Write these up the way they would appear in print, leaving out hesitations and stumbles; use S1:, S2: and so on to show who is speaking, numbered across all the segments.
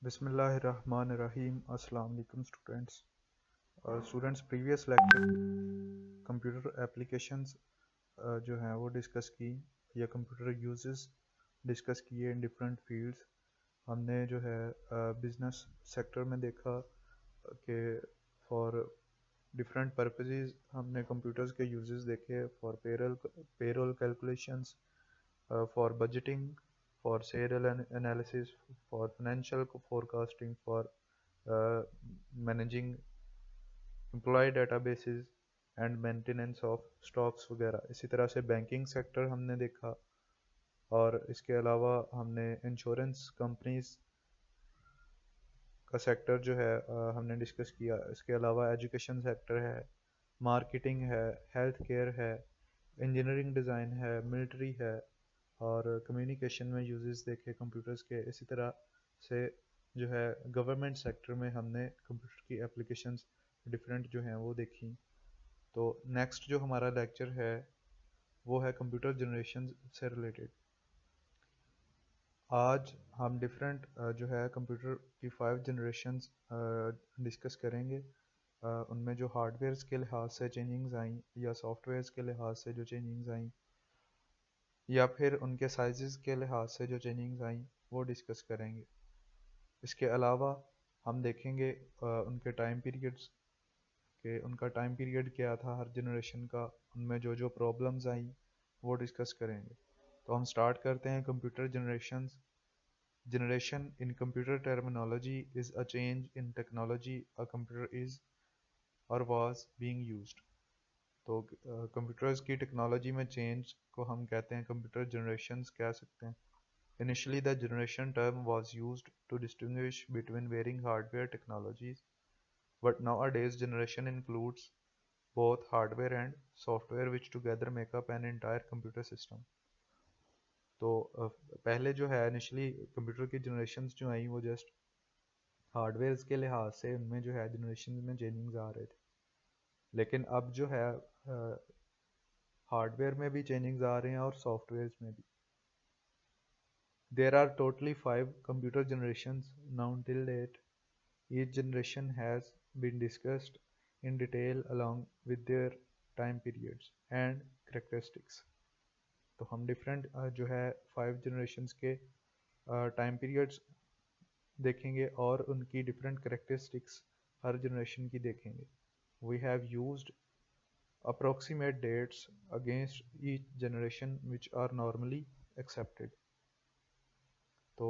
S1: बिस्मिल्लाहिर्रहमानिर्रहीम। अस्सलाम वालेकुम students. Previous lecture computer applications जो हैं वो डिस्कस की या कंप्यूटर यूजेस डिस्कस किए इन डिफरेंट फील्ड्स। हमने जो है बिजनेस सेक्टर में देखा कि फॉर डिफरेंट पर्पसेस हमने कंप्यूटर्स के यूजेस देखे for payroll calculations, for budgeting, for serial analysis, for financial forecasting, for managing employee databases and maintenance of stocks वगैरह। इसी तरह से बैंकिंग सेक्टर हमने देखा, और इसके अलावा हमने इंश्योरेंस कंपनीज का सेक्टर जो है हमने डिस्कस किया। इसके अलावा एजुकेशन सेक्टर है, मार्केटिंग है, हेल्थ केयर है, इंजीनियरिंग डिज़ाइन है, मिलिट्री है, और कम्युनिकेशन में यूजेस देखे कंप्यूटर्स के। इसी तरह से जो है गवर्नमेंट सेक्टर में हमने कंप्यूटर की एप्लीकेशंस डिफरेंट जो हैं वो देखी। तो नेक्स्ट जो हमारा लेक्चर है वो है कंप्यूटर जनरेशन से रिलेटेड। आज हम डिफरेंट जो है कंप्यूटर की 5 जनरेशन्स डिस्कस करेंगे। उनमें जो हार्डवेयर्स के लिहाज से चेंजिंग्स आई या सॉफ्टवेयर्स के लिहाज से जो चेंजिंग्स आई या फिर उनके साइजेस के लिहाज से जो चेंजिंग्स आई वो डिस्कस करेंगे। इसके अलावा हम देखेंगे उनके टाइम पीरियड्स कि उनका टाइम पीरियड क्या था हर जनरेशन का, उनमें जो जो प्रॉब्लम्स आई वो डिस्कस करेंगे। तो हम स्टार्ट करते हैं computer generations. Generation in computer terminology is a change in technology a computer is or was being used। तो कंप्यूटर्स की टेक्नोलॉजी में चेंज को हम कहते हैं कंप्यूटर जनरेशन्स कह सकते हैं। Initially the generation term was used to distinguish between varying hardware technologies, but nowadays generation includes both hardware and software which together make up an entire computer system। तो पहले जो है इनिशली कंप्यूटर की generations जो आई वो just hardware के लिहाज से उनमें जो है जनरेशन में चेंजिंग्स आ रहे थे, लेकिन अब जो है हार्डवेयर में भी चेंजिंग्स आ रहे हैं और सॉफ्टवेयर में भी। There are totally 5 computer generations now till date. Each generation has been discussed in detail along with their time periods and characteristics. तो हम डिफरेंट जो है 5 जनरेशन्स के टाइम पीरियड्स देखेंगे और उनकी डिफरेंट करेक्टरिस्टिक्स हर जनरेशन की देखेंगे। We have used approximate dates against each generation which are normally accepted। तो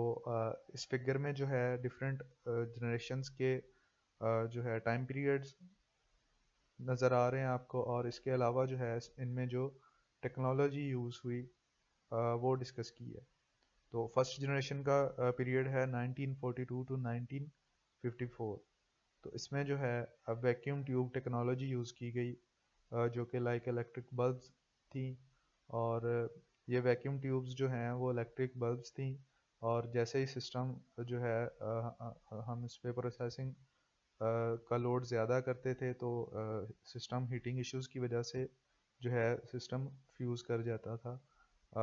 S1: इस फिगर में जो है डिफरेंट जनरेशन्स के जो है टाइम पीरियड्स नज़र आ रहे हैं आपको, और इसके अलावा जो है इनमें जो टेक्नोलॉजी यूज़ हुई वो डिस्कस की है। तो फर्स्ट जनरेशन का पीरियड है 1942 टू 1954। तो इसमें जो है वैक्यूम ट्यूब टेक्नोलॉजी यूज़ की गई जो कि लाइक इलेक्ट्रिक बल्ब्स थी, और ये वैक्यूम ट्यूब्स जो हैं वो इलेक्ट्रिक बल्ब्स थी, और जैसे ही सिस्टम जो है हम इस पे प्रोसेसिंग का लोड ज़्यादा करते थे तो सिस्टम हीटिंग इश्यूज़ की वजह से जो है सिस्टम फ्यूज़ कर जाता था,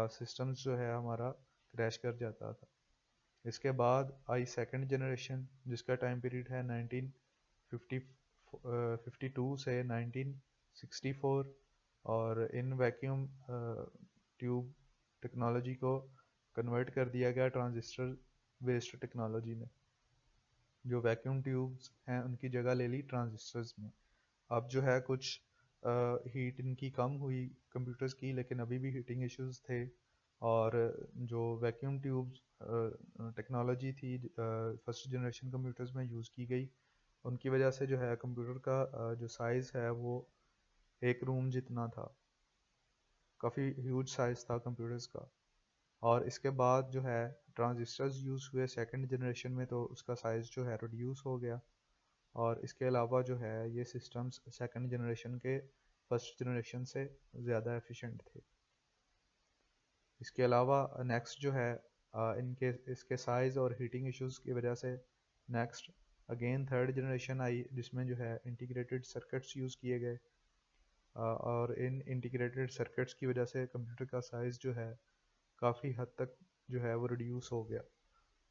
S1: सिस्टम्स जो है हमारा क्रैश कर जाता था। इसके बाद आई सेकंड जनरेशन जिसका टाइम पीरियड है 1952 से 1964, और इन वैक्यूम ट्यूब टेक्नोलॉजी को कन्वर्ट कर दिया गया ट्रांजिस्टर बेस्ड टेक्नोलॉजी में। जो वैक्यूम ट्यूब्स हैं उनकी जगह ले ली ट्रांजिस्टर्स में। अब जो है कुछ हीट इनकी कम हुई कंप्यूटर्स की, लेकिन अभी भी हीटिंग इश्यूज थे, और जो वैक्यूम ट्यूब्स टेक्नोलॉजी थी फर्स्ट जनरेशन कंप्यूटर्स में यूज़ की गई, उनकी वजह से जो है कंप्यूटर का जो साइज़ है वो एक रूम जितना था, काफ़ी ह्यूज साइज़ था कंप्यूटर्स का। और इसके बाद जो है ट्रांजिस्टर्स यूज़ हुए सेकंड जनरेशन में, तो उसका साइज़ जो है रिड्यूस हो गया, और इसके अलावा जो है ये सिस्टम्स सेकंड जनरेशन के फर्स्ट जनरेशन से ज़्यादा एफिशिएंट थे। इसके अलावा नेक्स्ट जो है इनके इसके साइज़ और हीटिंग इश्यूज़ की वजह से नेक्स्ट अगेन थर्ड जनरेशन आई जिसमें जो है इंटीग्रेटेड सर्किट्स यूज़ किए गए, और इन इंटीग्रेटेड सर्किट्स की वजह से कंप्यूटर का साइज़ जो है काफ़ी हद तक जो है वो रिड्यूस हो गया,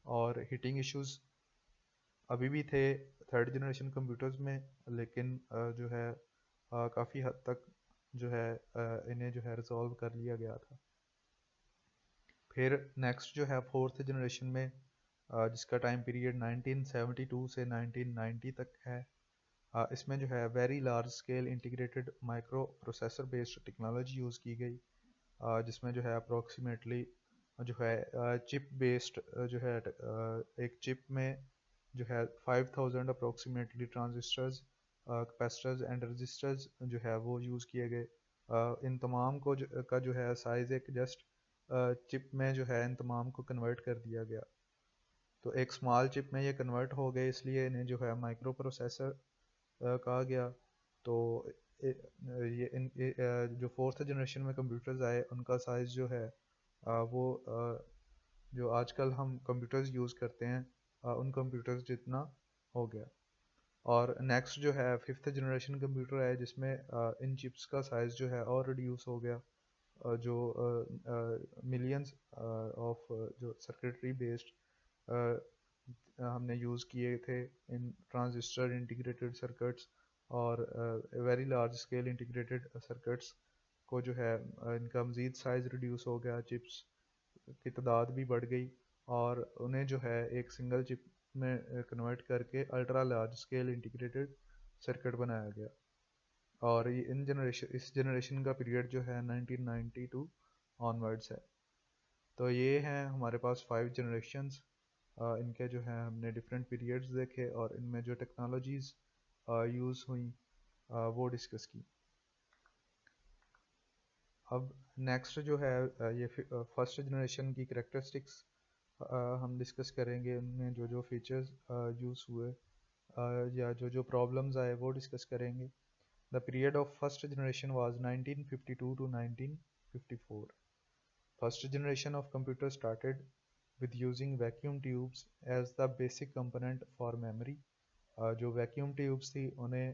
S1: और हीटिंग इश्यूज़ अभी भी थे थर्ड जनरेशन कंप्यूटर्स में, लेकिन जो है काफ़ी हद तक जो है इन्हें जो है रिजॉल्व कर लिया गया था। फिर नेक्स्ट जो है फोर्थ जनरेशन में जिसका टाइम पीरियड 1972 से 1990 तक है, इसमें जो है very large scale integrated micro processor based technology use की गई, जिसमें जो है अप्रोक्सीमेटली जो है चिप बेस्ड जो है एक चिप में जो है 5000 approximately transistors, capacitors and registers जो है वो यूज़ किए गए। इन तमाम का जो है साइज़ एक जस्ट चिप में जो है इन तमाम को कन्वर्ट कर दिया गया। तो एक स्मॉल चिप में ये कन्वर्ट हो गए, इसलिए इन्हें जो है माइक्रो प्रोसेसर कहा गया। तो जो फोर्थ जनरेशन में कंप्यूटर्स आए उनका साइज़ जो है वो जो आजकल हम कंप्यूटर्स यूज़ करते हैं उन कंप्यूटर्स जितना हो गया। और नेक्स्ट जो है फिफ्थ जनरेशन कंप्यूटर है, जिसमें इन चिप्स का साइज़ जो है और रिड्यूस हो गया, जो मिलियंस ऑफ जो सर्किटरी बेस्ड हमने यूज़ किए थे इन ट्रांजिस्टर इंटीग्रेटेड सर्किट्स और very large scale integrated circuits को जो है इनका मज़ीद साइज़ रिड्यूस हो गया, चिप्स की तादाद भी बढ़ गई और उन्हें जो है एक सिंगल चिप में कन्वर्ट करके ultra large scale integrated circuit बनाया गया। और ये इस जनरेशन का पीरियड जो है 1992 ऑनवर्ड्स है। तो ये हैं हमारे पास 5 जनरेशन्स। इनके जो है हमने डिफरेंट पीरियड्स देखे और इनमें जो टेक्नोलॉजीज़ यूज़ हुई वो डिस्कस की। अब नेक्स्ट जो है ये फर्स्ट जनरेशन की करेक्टरिस्टिक्स हम डिस्कस करेंगे। उनमें जो जो फीचर्स यूज़ हुए या जो जो प्रॉब्लम्स आए वो डिस्कस करेंगे। The period of first generation was 1952 to 1954. First generation of computers started with using vacuum tubes as the basic component for memory. जो वैक्यूम ट्यूब्स थी उन्हें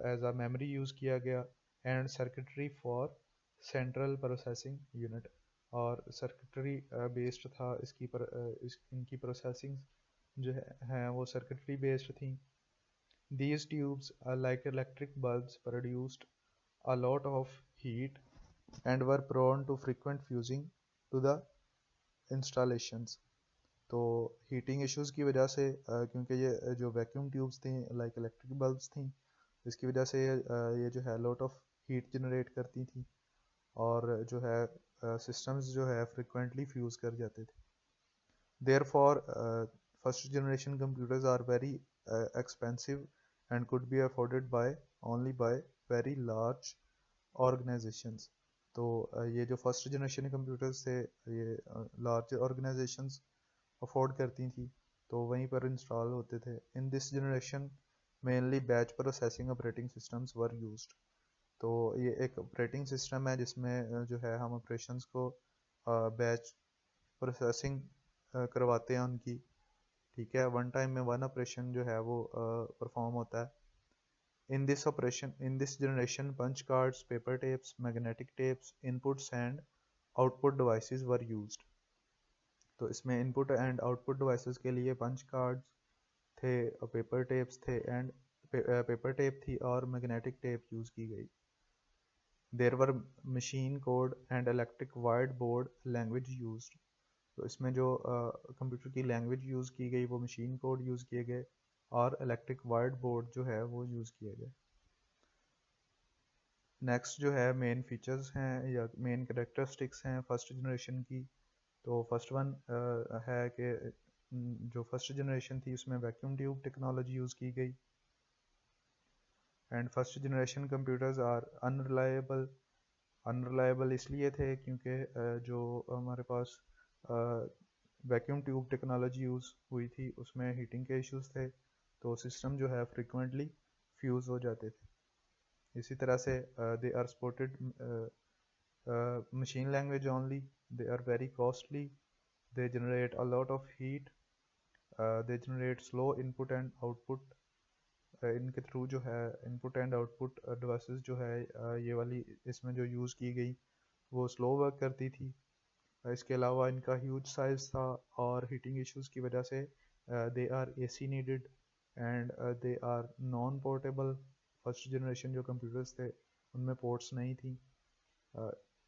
S1: एज अ मेमोरी यूज़ किया गया and circuitry for central processing unit, और circuitry based था इनकी processing जो है वो सर्किटरी बेस्ड थी। These tubes are like electric bulbs produced a lot of heat and were prone to frequent fusing to the installations. तो heating issues की वजह से क्योंकि ये जो वैक्यूम ट्यूब्स थी लाइक इलेक्ट्रिक बल्ब्स थी, इसकी वजह से ये जो है लॉट ऑफ हीट जनरेट करती थी और जो है सिस्टम्स जो है फ्रिक्वेंटली फ्यूज़ कर जाते थे। Therefore, first generation computers are very expensive and could be afforded by only by very large organizations. तो ये जो फर्स्ट जनरेशन कंप्यूटर्स थे ये लार्ज ऑर्गेनाइजेशंस अफोर्ड करती थी, तो वहीं पर इंस्टॉल होते थे। इन this generation mainly batch processing operating systems were used. तो ये एक ऑपरेटिंग सिस्टम है जिसमें जो है हम ऑपरेशंस को बैच प्रोसेसिंग करवाते हैं उनकी, ठीक है, वन टाइम में वन ऑपरेशन जो है वो परफॉर्म होता है। In this generation punch cards, paper tapes, magnetic tapes, inputs and output devices were used. तो इसमें इनपुट एंड आउटपुट डिवाइसेस के लिए पंच कार्ड्स थे, पेपर टेप्स थे एंड पेपर टेप थी और मैग्नेटिक टेप यूज़ की गई। There were machine code and electric wide board language used. तो इसमें जो कंप्यूटर की लैंग्वेज यूज़ की गई वो मशीन कोड यूज़ किए गए और इलेक्ट्रिक वाइड बोर्ड जो है वो यूज़ किए गए। नेक्स्ट जो है मेन फीचर्स हैं या मेन करेक्टरिस्टिक्स हैं फर्स्ट जनरेशन की। तो फर्स्ट वन है कि जो फर्स्ट जनरेशन थी उसमें वैक्यूम ट्यूब टेक्नोलॉजी यूज़ की गई and first generation computers are unreliable. Unreliable इसलिए थे क्योंकि जो हमारे पास वैक्यूम ट्यूब टेक्नोलॉजी यूज़ हुई थी उसमें हीटिंग के इश्यूज थे, तो सिस्टम जो है फ्रिक्वेंटली फ्यूज़ हो जाते थे। इसी तरह से they are supported machine language only, they are very costly, they generate a lot of heat, they generate slow input and output. इनके थ्रू जो है इनपुट एंड आउटपुट डिवाइसेस जो है ये वाली इसमें जो यूज़ की गई वो स्लो वर्क करती थी। इसके अलावा इनका ह्यूज साइज़ था और हीटिंग इश्यूज़ की वजह से they are AC needed and they are non portable. First generation जो कंप्यूटर्स थे उनमें पोर्ट्स नहीं थी।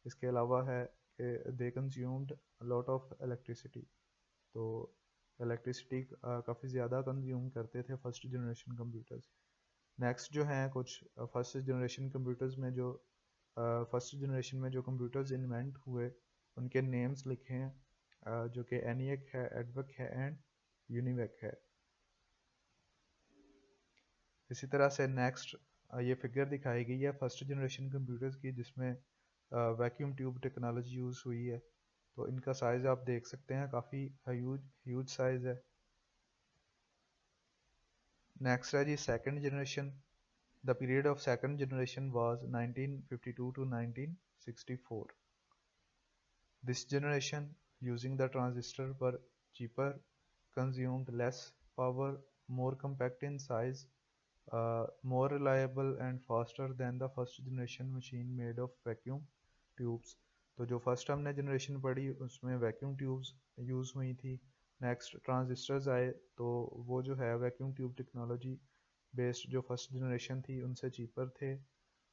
S1: इसके अलावा है कि they consumed lot of electricity, तो इलेक्ट्रिसिटी काफ़ी ज़्यादा कंज्यूम करते थे फर्स्ट जनरेशन कंप्यूटर्स। नेक्स्ट जो हैं कुछ फर्स्ट जनरेशन कंप्यूटर्स में जो फर्स्ट जनरेशन में जो कंप्यूटर्स इन्वेंट हुए उनके नेम्स लिखे हैं, जो कि एनियक है, एडवक है एंड यूनिवेक है। इसी तरह से नेक्स्ट ये फिगर दिखाई गई है फर्स्ट जनरेशन कंप्यूटर्स की, जिसमें वैक्यूम ट्यूब टेक्नोलॉजी यूज़ हुई है। तो इनका साइज़ आप देख सकते हैं, काफ़ी ह्यूज साइज़ है। नेक्स्ट है जी second generation. The period of second generation was 1952 to 1964। This generation using the transistor were cheaper, consumed less power, more compact in size, more reliable and faster than the first generation machine made of vacuum tubes। तो जो first हमने generation पढ़ी उसमें vacuum tubes use हुई थी। Next transistors आए, तो वो जो है वैक्यूम ट्यूब टेक्नोलॉजी बेस्ड जो फर्स्ट जनरेशन थी उनसे चीपर थे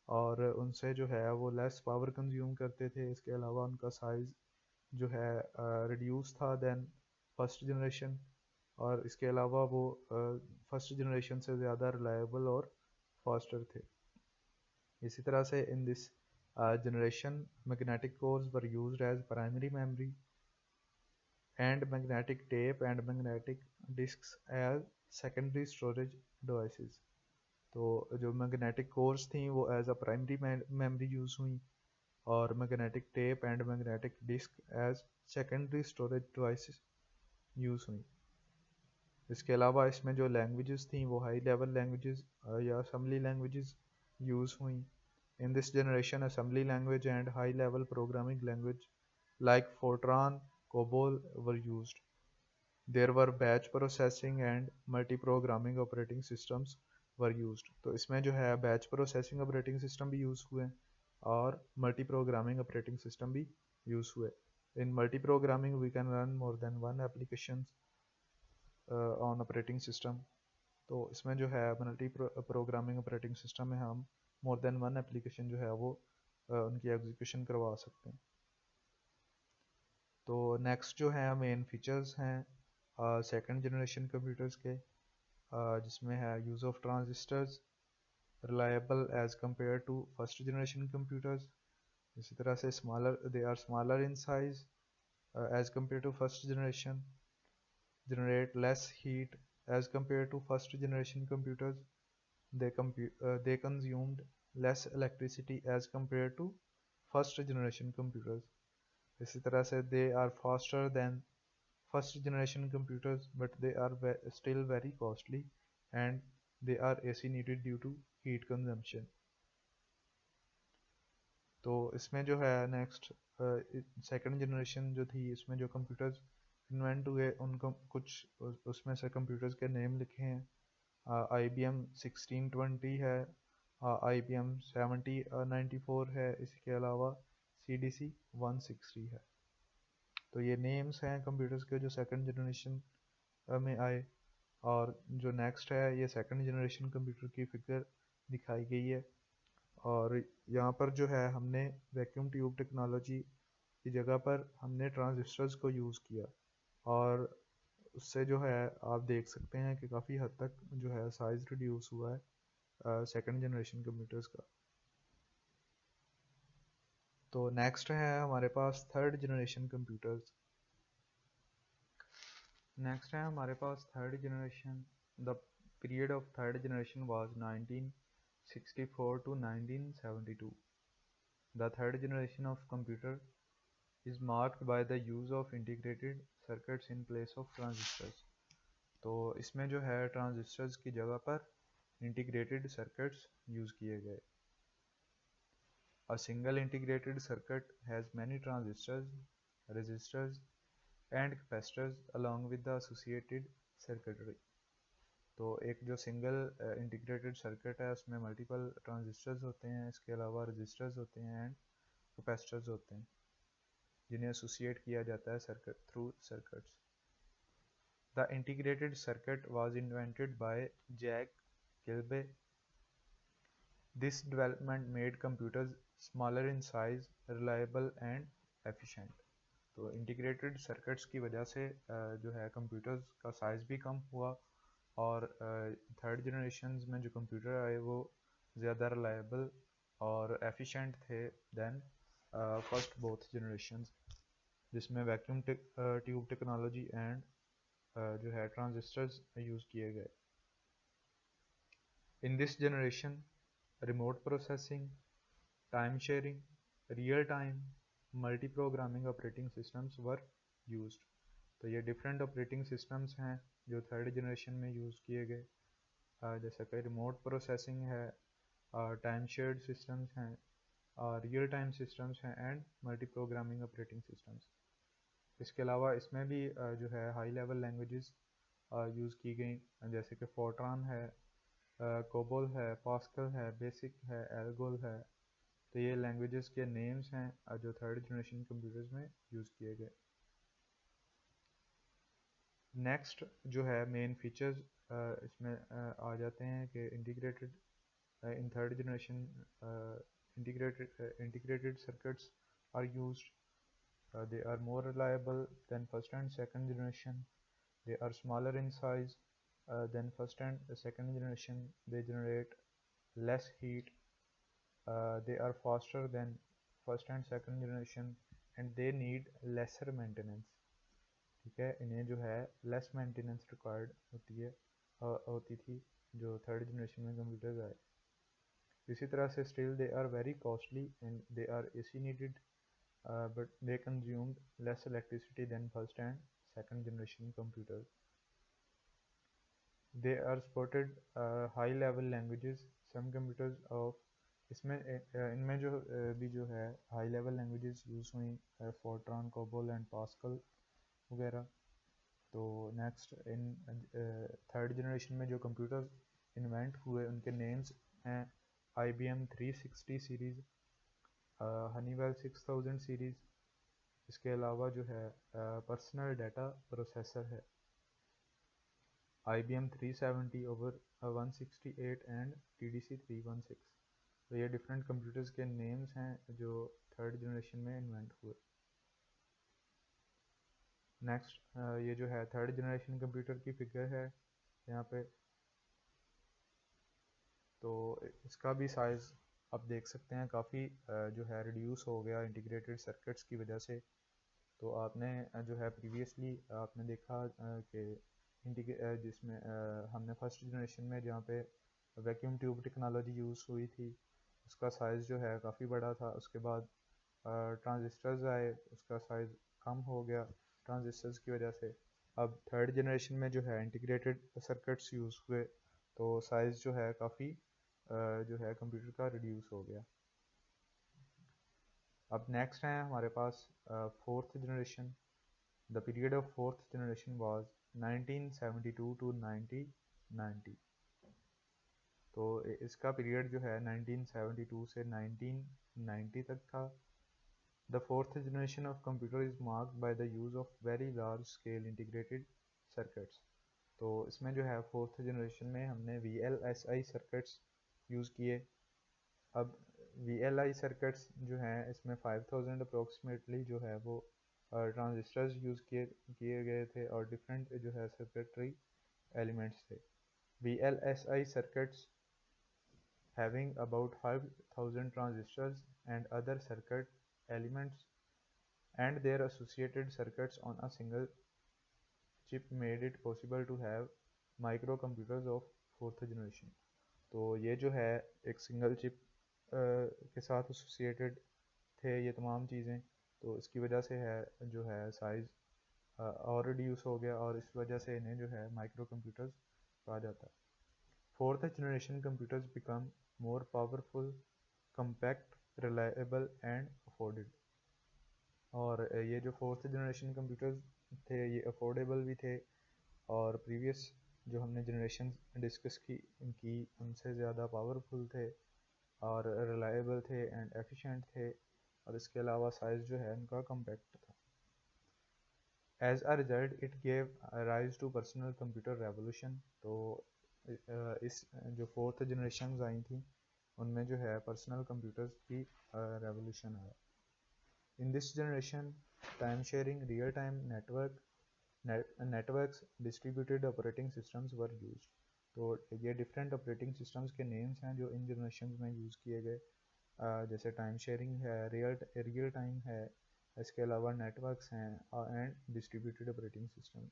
S1: और उनसे जो है वो लेस पावर कंज्यूम करते थे। इसके अलावा उनका साइज़ जो है रिड्यूस था देन फर्स्ट जनरेशन, और इसके अलावा वो फर्स्ट जनरेशन से ज़्यादा रिलायबल और फास्टर थे। इसी तरह से in this generation magnetic cores were used as primary memory and magnetic tape and magnetic disks as secondary storage devices. तो जो मैग्नेटिक कोर्स थी वो as a primary memory use हुई और magnetic tape and magnetic disk as secondary storage devices use हुई। इसके अलावा इसमें जो लैंग्वेजेस थी वो हाई लेवल लैंग्वेजेस या असम्बली लैंग्वेजेस यूज़ हुई। In this generation assembly language and high level programming language like Fortran, COBOL were used. There were batch processing and multi programming operating systems were used. तो इसमें जो है batch processing operating system भी use हुए और multi programming operating system भी use हुए। In multi programming we can run more than one application on operating system. तो इसमें जो है मल्टी प्रोग्रामिंग ऑपरेटिंग सिस्टम में हम मोर देन वन एप्लीकेशन जो है वो उनकी एग्जीक्यूशन करवा सकते हैं। तो नेक्स्ट जो है मेन फीचर्स हैं सेकंड जनरेशन कंप्यूटर्स के, जिसमें है use of transistors, reliable as compare to first generation computers. इसी तरह से they are smaller in size as compare to first generation, generate less heat as compared to first generation computers. They consumed less electricity as compared to first generation computers. इसी तरह से they are faster than first generation computers but they are still very costly and they are AC needed due to heat consumption। तो इसमें जो है next second generation जो थी इसमें जो कंप्यूटर्स इन्वेंट हुए उनको कुछ उसमें से कंप्यूटर्स के नेम लिखे हैं। IBM 1620 है, IBM 7094 है, इसके अलावा CDC 160 है। तो ये नेम्स हैं कंप्यूटर्स के जो सेकंड जनरेशन में आए। और जो नेक्स्ट है ये सेकंड जनरेशन कंप्यूटर की फिगर दिखाई गई है और यहाँ पर जो है हमने वैक्यूम ट्यूब टेक्नोलॉजी की जगह पर हमने ट्रांजिस्टर्स को यूज़ किया और उससे जो है आप देख सकते हैं कि काफ़ी हद तक जो है साइज़ रिड्यूस हुआ है सेकंड जनरेशन कंप्यूटर्स का। तो नेक्स्ट है हमारे पास थर्ड जनरेशन कंप्यूटर्स। नेक्स्ट है हमारे पास third generation. The period of third generation was 1964 to 1972। The third generation of computer is marked by the use of integrated circuits in place of transistors। तो इसमें जो है ट्रांजिस्टर्स की जगह पर इंटीग्रेटेड सर्किट्स यूज़ किए गए। A single integrated circuit has many transistors, resistors and capacitors along with the associated circuitry। तो एक जो सिंगल इंटीग्रेटेड सर्किट है उसमें मल्टीपल ट्रांजिस्टर्स होते हैं, इसके अलावा रजिस्टर्स होते हैं एंड कैपेसिटर्स होते हैं जिन्हें एसोसिएट किया जाता है circuit through circuits. The integrated circuit was invented by Jack Kilby. This development made computers smaller in size, reliable and efficient. तो इंटीग्रेटेड सर्किट्स की वजह से जो है कंप्यूटर्स का साइज़ भी कम हुआ और थर्ड जनरेशन में जो कंप्यूटर आए वो ज़्यादा रिलायबल और एफिशिएंट थे दैन फर्स्ट बोथ जनरेशन, जिसमें वैक्यूम ट्यूब टेक्नोलॉजी एंड जो है ट्रांजिस्टर्स यूज़ किए गए. इन this generation remote processing, time sharing, real time, multi programming operating systems were used. तो ये डिफरेंट ऑपरेटिंग सिस्टम्स हैं जो थर्ड जनरेशन में यूज़ किए गए, जैसे कि रिमोट प्रोसेसिंग है, टाइम शेयर्ड सिस्टम्स हैं, रियल टाइम सिस्टम्स हैं and multi programming operating systems. इसके अलावा इसमें भी जो है हाई लेवल लैंग्वेजेस यूज़ की गई, जैसे कि फोर्ट्रान है, कोबोल है, पास्कल है, बेसिक है, एल्गोल है. तो ये लैंग्वेजेस के नेम्स हैं जो थर्ड जनरेशन कंप्यूटर्स में यूज़ किए गए. नेक्स्ट जो है मेन फीचर्स इसमें आ जाते हैं कि integrated in third generation integrated circuits are used. They are more reliable than first and second generation. They are smaller in size than first and second generation. They generate less heat. They are faster than first and second generation and they need lesser maintenance. ठीक है, इन्हें जो है less maintenance required होती थी जो third generation में computers आए. इसी तरह से still they are very costly and they are AC needed but they consumed less electricity than first and second generation computers. They are supported high level languages. Some computers of इसमें इनमें जो भी जो है हाई लेवल लैंग्वेजेस यूज़ हुई, Fortran, COBOL and Pascal वगैरह. तो next in third generation में जो कंप्यूटर्स इन्वेंट हुए उनके नेम्स हैं IBM 360 सीरीज़, हनीवेल 6000 सीरीज़. इसके अलावा जो है पर्सनल डाटा प्रोसेसर है IBM 370 ओवर 168 एंड TDC 316. तो ये डिफरेंट कंप्यूटर्स के नेम्स हैं जो थर्ड जनरेशन में इन्वेंट हुए. नेक्स्ट ये जो है थर्ड जनरेशन कंप्यूटर की फिगर है यहाँ पे. तो इसका भी साइज़ आप देख सकते हैं काफ़ी जो है रिड्यूस हो गया इंटीग्रेटेड सर्किट्स की वजह से. तो आपने जो है प्रीवियसली आपने देखा कि जिसमें हमने फर्स्ट जनरेशन में जहाँ पे वैक्यूम ट्यूब टेक्नोलॉजी यूज़ हुई थी उसका साइज़ जो है काफ़ी बड़ा था. उसके बाद ट्रांजिस्टर्स आए, उसका साइज़ कम हो गया ट्रांजिस्टर्स की वजह से. अब थर्ड जनरेशन में जो है इंटीग्रेटेड सर्किट्स यूज़ हुए तो साइज़ जो है काफ़ी जो है कंप्यूटर का रिड्यूस हो गया. अब नेक्स्ट है हमारे पास fourth generation. The period of fourth generation was 1972 to 1990. तो इसका पीरियड जो है 1972 से 1990 तक था. The fourth generation of computer is marked by the use of very large scale integrated circuits. तो इसमें जो है फोर्थ जनरेशन में हमने VLSI सर्किट्स यूज़ किए. अब VLI सर्किट्स जो हैं इसमें 5000 अप्रोक्सीमेटली जो है वो ट्रांजिस्टर्स यूज़ किए गए थे और डिफरेंट जो है सर्किटरी एलिमेंट्स थे. VLSI circuits having about 5000 transistors and other circuit elements and their associated circuits on a single chip made it possible to have microcomputers of fourth generation. तो ये जो है एक सिंगल चिप के साथ एसोसिएटेड थे ये तमाम चीज़ें. तो इसकी वजह से है जो है साइज़ और रिड्यूस हो गया और इस वजह से इन्हें जो है माइक्रो कंप्यूटर्स कहा जाता है. Fourth generation computers become more powerful, compact, reliable and afforded. और ये जो फोर्थ जनरेशन कंप्यूटर्स थे ये अफोर्डेबल भी थे और प्रीवियस जो हमने जनरेशन डिस्कस की उनसे ज़्यादा पावरफुल थे और रिलायबल थे एंड एफिशिएंट थे. और इसके अलावा साइज़ जो है उनका कम्पैक्ट था. As a result it gave rise to personal computer revolution. तो इस जो फोर्थ जनरेशन आई थी उनमें जो है पर्सनल कंप्यूटर्स की रेवोल्यूशन आया। इन this generation time sharing, real time networks, distributed operating systems were used. तो ये डिफरेंट ऑपरेटिंग सिस्टम्स के नेम्स हैं जो इन जनरेशन में यूज़ किए गए। जैसे टाइम शेयरिंग है, रियल टाइम है, इसके अलावा नेटवर्क्स हैं एंड डिस्ट्रीब्यूटेड ऑपरेटिंग सिस्टम।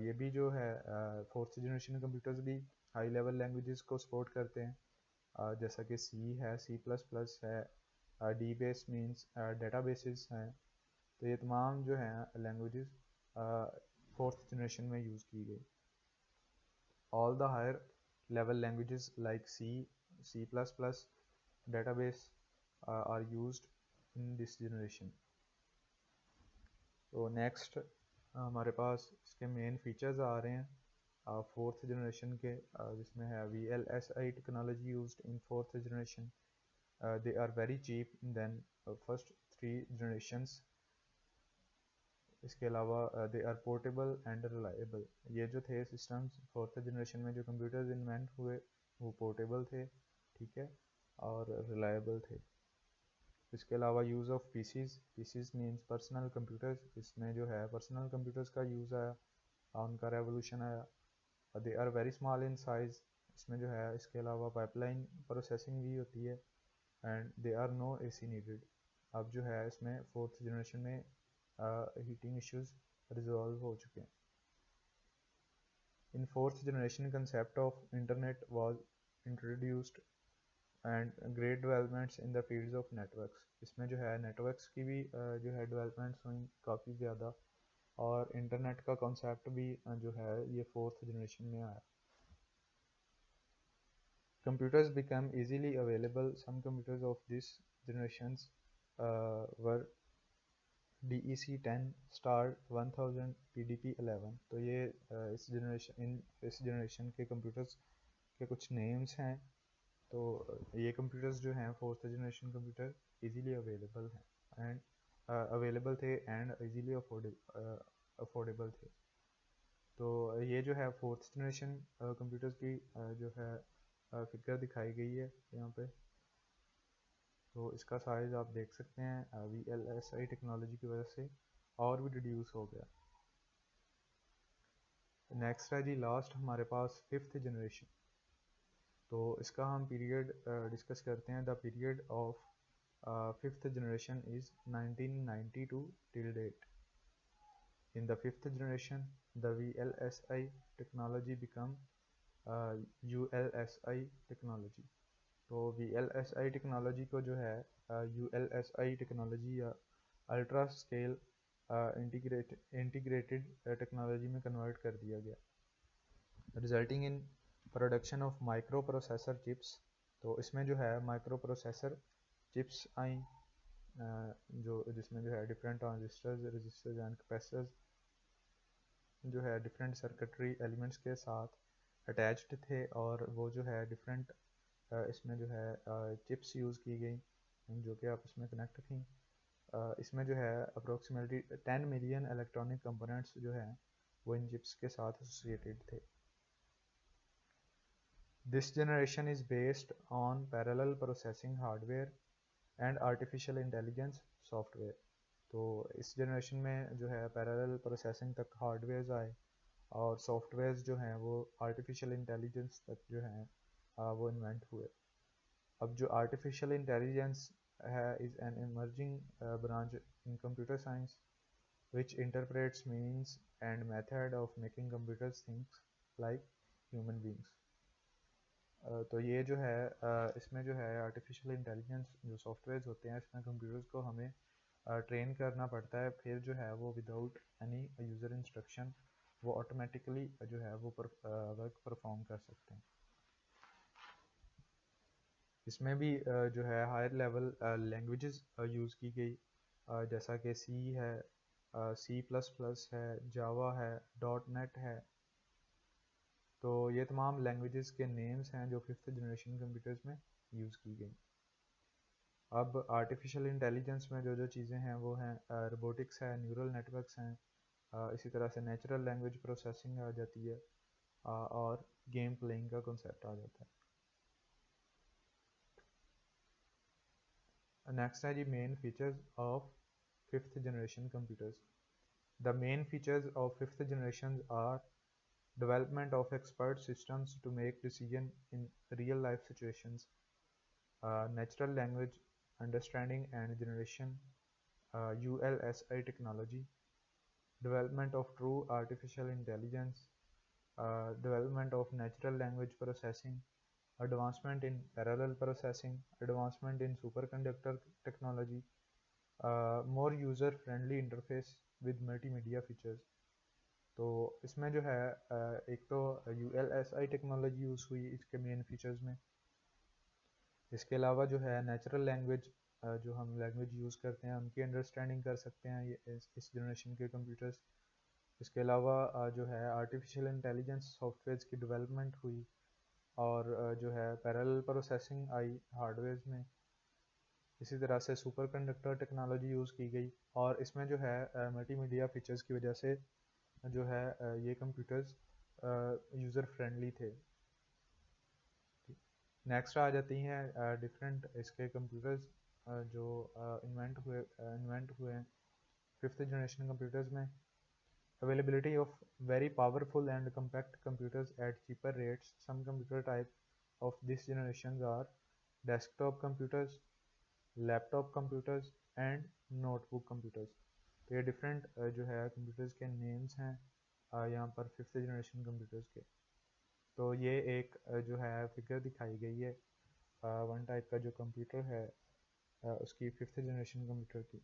S1: ये भी जो है फोर्थ जनरेशन कंप्यूटर्स भी हाई लेवल लैंग्वेजेस को सपोर्ट करते हैं, जैसा कि सी है, सी प्लस प्लस है, D base means data basis हैं। तो ये तमाम जो हैं लैंग्वेजेस फोर्थ जनरेशन में यूज़ की गई। All the higher level languages like C, C plus plus, database are used in this generation. तो नेक्स्ट हमारे पास इसके मेन फीचर्स आ रहे हैं फोर्थ जनरेशन के, जिसमें है VLSI technology used in fourth generation. They are very cheap than first 3 generations. इसके अलावा they are portable and reliable. ये जो थे सिस्टम्स फोर्थ जनरेशन में जो कंप्यूटर्स इन्वेंट हुए वो पोर्टेबल थे, ठीक है, और रिलायबल थे। इसके अलावा use of PCs means personal computers. इसमें जो है पर्सनल कंप्यूटर्स का यूज़ आया, उनका रेवोल्यूशन आया। They are very small in size. इसमें जो है इसके अलावा पाइपलाइन प्रोसेसिंग भी होती है and they are no AC needed. अब जो है इसमें फोर्थ जनरेशन में हीटिंग इश्यूज रिजॉल्व हो चुके हैं। In fourth generation concept of internet was introduced and great developments in the fields of networks. इसमें जो है नेटवर्क्स की भी जो है डेवलपमेंट्स हुई काफ़ी ज़्यादा, और इंटरनेट का कॉन्सेप्ट भी जो है ये फोर्थ जनरेशन में आया। Computers become easily available. Some computers of this generations were DEC10 star 1000 PDP-11। तो ये इस जनरेशन के कंप्यूटर्स के कुछ नेम्स हैं। तो ये कंप्यूटर्स जो हैं fourth generation computer easily available हैं एंड अवेलेबल थे एंड इजीली अफोर्डेबल थे। तो ये जो है फोर्थ जनरेशन कंप्यूटर्स की जो है फिगर दिखाई गई है यहाँ पे। तो इसका साइज़ आप देख सकते हैं VLSI टेक्नोलॉजी की वजह से और भी रिड्यूस हो गया। नेक्स्ट है जी लास्ट हमारे पास फिफ्थ जनरेशन। तो इसका हम पीरियड डिस्कस करते हैं। The period of fifth generation is 1992 till date. In the fifth generation the VLSI technology become ULSI technology. तो VLSI टेक्नोलॉजी को जो है ULSI टेक्नोलॉजी या अल्ट्रा स्केल इंटीग्रेटेड टेक्नोलॉजी में कन्वर्ट कर दिया गया, resulting in production of micro processor chips. तो इसमें जो है माइक्रो प्रोसेसर चिप्स आई, जो जिसमें जो है different transistors, registers and capacitors जो है डिफरेंट सर्किटरी एलिमेंट्स के साथ अटैच्ड थे, और वो जो है डिफरेंट इसमें जो है चिप्स यूज़ की गई जो कि आपस में कनेक्ट थी। इसमें जो है अप्रोक्सीमेटली 10 मिलियन इलेक्ट्रॉनिक कंपोनेंट्स जो हैं वो इन चिप्स के साथ एसोसिएटेड थे। This generation is based on parallel processing hardware and artificial intelligence software. तो इस जनरेशन में जो है पैरेलल प्रोसेसिंग तक हार्डवेयर आए और सॉफ्टवेयर्स जो हैं वो आर्टिफिशियल इंटेलिजेंस तक जो हैं वो इन्वेंट हुए। अब जो आर्टिफिशियल इंटेलिजेंस है is an emerging branch in computer science which interprets means and method of making computers think like human beings। तो ये जो है इसमें जो है आर्टिफिशियल इंटेलिजेंस जो सॉफ्टवेयर्स होते हैं इसमें कंप्यूटर्स को हमें ट्रेन करना पड़ता है, फिर जो है वो विदाउट एनी यूज़र इंस्ट्रक्शन वो ऑटोमेटिकली जो है वो वर्क परफॉर्म कर सकते हैं। इसमें भी जो है हायर लेवल लैंग्वेजेस यूज़ की गई, जैसा कि सी है, सी प्लस प्लस है, जावा है, डॉट नेट है। तो ये तमाम लैंग्वेजेस के नेम्स हैं जो फिफ्थ जनरेशन कंप्यूटर्स में यूज़ की गई। अब आर्टिफिशियल इंटेलिजेंस में जो जो चीज़ें हैं वो हैं रोबोटिक्स है, न्यूरल नेटवर्क्स हैं, इसी तरह से नेचुरल लैंग्वेज प्रोसेसिंग आ जाती है, और गेम प्लेइंग का कॉन्सेप्ट आ जाता है। नेक्स्ट है जी main features of fifth generation computers. The main features of fifth generation are development of expert systems to make decision in real life situations, natural language understanding and generation, ULSI technology, development of true artificial intelligence, development of natural language processing, advancement in parallel processing, advancement in superconductor technology, more user friendly interface with multimedia features। तो इसमें जो है एक तो ULSI technology use हुई इसके main features में। इसके अलावा जो है नेचुरल लैंग्वेज, जो हम लैंग्वेज यूज़ करते हैं उनकी अंडरस्टैंडिंग कर सकते हैं ये इस जनरेशन के कंप्यूटर्स। इसके अलावा जो है आर्टिफिशियल इंटेलिजेंस सॉफ्टवेयर की डेवलपमेंट हुई, और जो है पैरेलल प्रोसेसिंग आई हार्डवेयर में। इसी तरह से सुपर कंडक्टर टेक्नोलॉजी यूज़ की गई, और इसमें जो है मल्टीमीडिया फीचर्स की वजह से जो है ये कंप्यूटर्स यूज़र फ्रेंडली थे। नेक्स्ट आ जाती हैं डिफरेंट इसके कंप्यूटर्स जो इन्वेंट हुए हैं फिफ्थ जनरेशन कंप्यूटर्स में। Availability of very powerful and compact computers at cheaper rates. Some computer type of this generation are desktop computers, laptop computers and notebook computers. तो ये डिफरेंट जो है computers के names हैं यहाँ पर फिफ्थ जनरेशन कंप्यूटर्स के। तो ये एक जो है फिगर दिखाई गई है वन टाइप का जो कंप्यूटर है उसकी फिफ्थ जनरेशन कंप्यूटर की।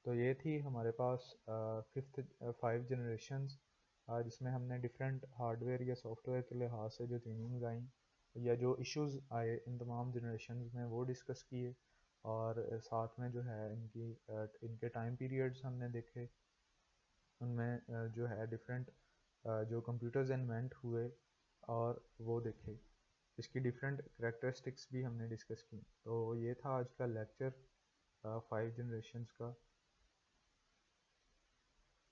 S1: तो ये थी हमारे पास फिफ्थ 5 जनरेशन्स, जिसमें हमने डिफरेंट हार्डवेयर या सॉफ्टवेयर के लिहाज से जो ट्रेनिंग आई या जो इश्यूज आए इन तमाम जनरेशन में वो डिस्कस किए, और साथ में जो है इनके टाइम पीरियड्स हमने देखे। उनमें जो है डिफरेंट जो कंप्यूटर्स इन्वेंट हुए और वो देखे। इसकी डिफरेंट करेक्टरिस्टिक्स भी हमने डिस्कस की। तो ये था आज का लेक्चर 5 जनरेशन्स का।